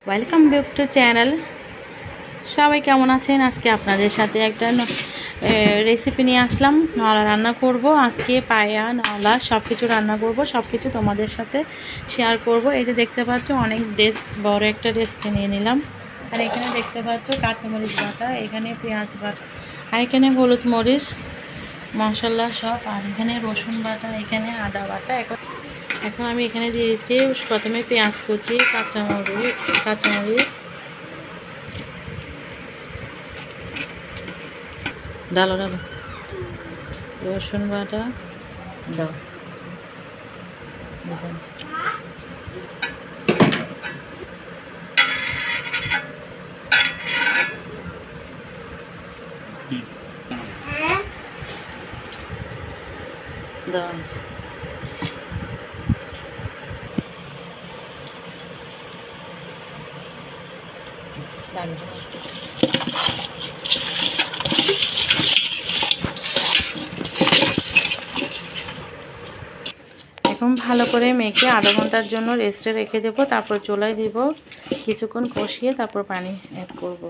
Welcome back to channel. সবাই কেমন আছেন? আজকে আপনাদের সাথে একটা রেসিপি নিয়ে আসলাম। নলা রান্না করব আজকে, পায়া নলা সব কিছু রান্না করব, সব কিছু তোমাদের সাথে শেয়ার করব। এই যে দেখতে পাচ্ছ অনেক বড় একটা রেসিপি নিয়ে নিলাম। আর এখানে দেখতে পাচ্ছ কাঁচামরিচ বাটা, এখানে পেঁয়াজ বাটা, আর এখানে হলুদ মরিচ মশলা সব, আর এখানে রসুন বাটা, এখানে আদা বাটা। এখন আমি এখানে দিয়ে দিচ্ছি প্রথমে পেঁয়াজ কুচি, কাঁচামরিচ ডালো রসুন বাটা দাও, দেখুন দাও, এখন ভালো করে মেখে আধা ঘন্টার জন্য রেস্টে রেখে দেবো। তারপর চুলায় দিব, কিছুক্ষণ কষিয়ে তারপর পানি অ্যাড করব।